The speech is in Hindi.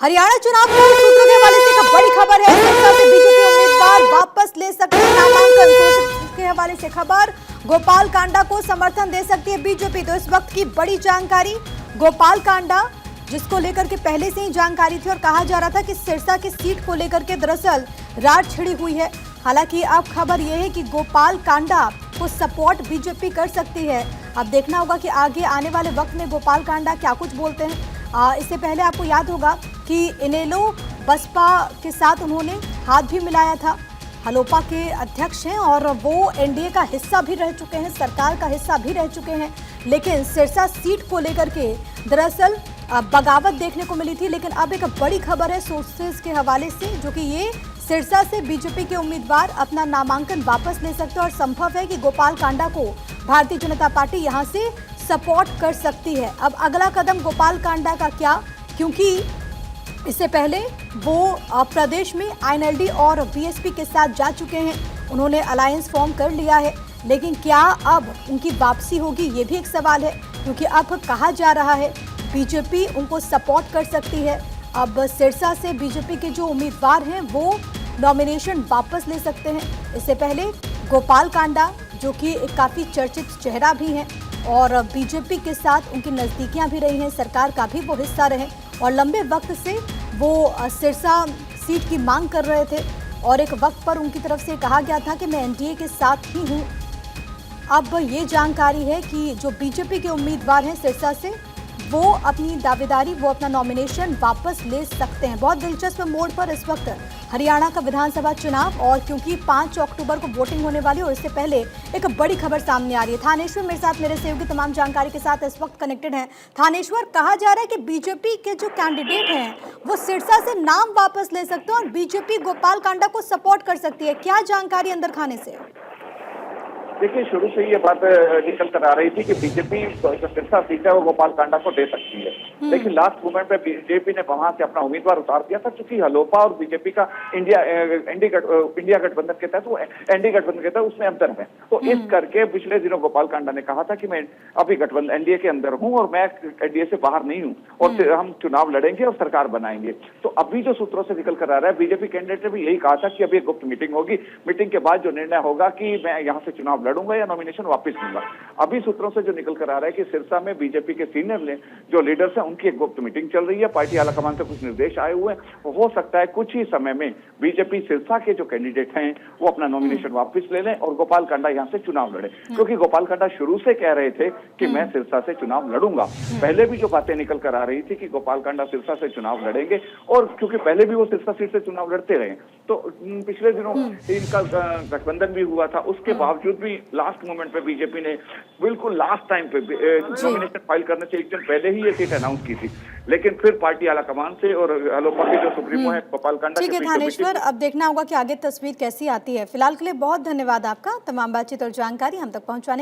हरियाणा चुनाव के सूत्रों के हवाले से एक बड़ी खबर है। सिरसा से बीजेपी उम्मीदवार वापस ले सकते हैं नामांकन। सूत्रों के हवाले से खबर, गोपाल कांडा को समर्थन दे सकती है बीजेपी। तो इस वक्त की बड़ी जानकारी, गोपाल कांडा जिसको लेकर के पहले से ही जानकारी थी और कहा जा रहा था कि सिरसा की सीट को लेकर के दरअसल रार छिड़ी हुई है। हालांकि अब खबर यह है कि गोपाल कांडा को सपोर्ट बीजेपी कर सकती है। अब देखना होगा कि आगे आने वाले वक्त में गोपाल कांडा क्या कुछ बोलते हैं। इससे पहले आपको याद होगा कि इनेलो बसपा के साथ उन्होंने हाथ भी मिलाया था। हलोपा के अध्यक्ष हैं और वो एनडीए का हिस्सा भी रह चुके हैं, सरकार का हिस्सा भी रह चुके हैं। लेकिन सिरसा सीट को लेकर के दरअसल बगावत देखने को मिली थी। लेकिन अब एक बड़ी खबर है सोर्सेज के हवाले से, जो कि ये सिरसा से बीजेपी के उम्मीदवार अपना नामांकन वापस ले सकते हैं और संभव है कि गोपाल कांडा को भारतीय जनता पार्टी यहां से सपोर्ट कर सकती है। अब अगला कदम गोपाल कांडा का क्या, क्योंकि इससे पहले वो प्रदेश में आईएनएलडी और बीएसपी के साथ जा चुके हैं, उन्होंने अलायंस फॉर्म कर लिया है। लेकिन क्या अब उनकी वापसी होगी, ये भी एक सवाल है, क्योंकि अब कहा जा रहा है बीजेपी उनको सपोर्ट कर सकती है। अब सिरसा से बीजेपी के जो उम्मीदवार हैं वो नॉमिनेशन वापस ले सकते हैं। इससे पहले गोपाल कांडा, जो कि एक काफ़ी चर्चित चेहरा भी हैं और बीजेपी के साथ उनकी नज़दीकियां भी रही हैं, सरकार का भी वो हिस्सा रहे और लंबे वक्त से वो सिरसा सीट की मांग कर रहे थे और एक वक्त पर उनकी तरफ से कहा गया था कि मैं एनडीए के साथ ही हूं। अब ये जानकारी है कि जो बीजेपी के उम्मीदवार हैं सिरसा से, वो अपनी दावेदारी, वो अपना नॉमिनेशन वापस ले सकते हैं। बहुत दिलचस्प मोड़ पर इस वक्त हरियाणा का विधानसभा चुनाव, और क्योंकि 5 अक्टूबर को वोटिंग होने वाली है और इससे पहले एक बड़ी खबर सामने आ रही है। थानेश्वर मेरे साथ, मेरे सहयोगी तमाम जानकारी के साथ इस वक्त कनेक्टेड हैं। थानेश्वर, कहा जा रहा है कि बीजेपी के जो कैंडिडेट हैं वो सिरसा से नाम वापस ले सकते हैं और बीजेपी गोपाल कांडा को सपोर्ट कर सकती है। क्या जानकारी अंदर खाने से? देखिए, शुरू से ये बात निकल कर आ रही थी कि बीजेपी जो सिरसा सीट है वो गोपाल कांडा को दे सकती है, लेकिन लास्ट मोमेंट पे बीजेपी ने वहां से अपना उम्मीदवार उतार दिया था, क्योंकि हलोपा और बीजेपी का इंडिया गठबंधन के तहत, वो एनडीए गठबंधन के तहत, उसमें अंतर है। तो इस करके पिछले दिनों गोपाल कांडा ने कहा था कि मैं अभी गठबंधन एनडीए के अंदर हूँ और मैं एनडीए से बाहर नहीं हूँ और हम चुनाव लड़ेंगे और सरकार बनाएंगे। तो अभी जो सूत्रों से निकल कर आ रहा है, बीजेपी कैंडिडेट ने भी यही कहा था कि अभी एक गुप्त मीटिंग होगी, मीटिंग के बाद जो निर्णय होगा कि मैं यहाँ से चुनाव लड़ूंगा या नॉमिनेशन वापस लूंगा। अभी सूत्रों से जो निकल कर आ रहा है कि सिरसा में बीजेपी के सीनियर जो लीडर्स हैं उनकी एक गुप्त मीटिंग चल रही है, पार्टी आलाकमान से कुछ निर्देश आए हुए हैं। हो सकता है कुछ ही समय में बीजेपी सिरसा के जो कैंडिडेट हैं वो अपना नॉमिनेशन वापस ले लें और गोपाल कांडा यहाँ से चुनाव लड़े, क्योंकि गोपाल कांडा शुरू से कह रहे थे कि मैं सिरसा से चुनाव लड़ूंगा। पहले भी जो बातें निकल कर आ रही थी कि गोपाल कांडा सिरसा से चुनाव लड़ेंगे, और क्योंकि पहले भी वो सिरसा सीट से चुनाव लड़ते रहे, तो पिछले दिनों इनका गठबंधन भी हुआ था। उसके बावजूद भी लास्ट मोमेंट पे बीजेपी ने बिल्कुल लास्ट टाइम पे नॉमिनेशन फाइल करने से एक दिन पहले ही ये सीट अनाउंस की थी, लेकिन फिर पार्टी आलाकमान से और हलोपा के जो सुप्रीमो है गोपाल कांडा। ठीक है थानेश्वर, अब देखना होगा कि आगे तस्वीर कैसी आती है। फिलहाल के लिए बहुत धन्यवाद आपका तमाम बातचीत और जानकारी हम तक पहुंचाने के लिए।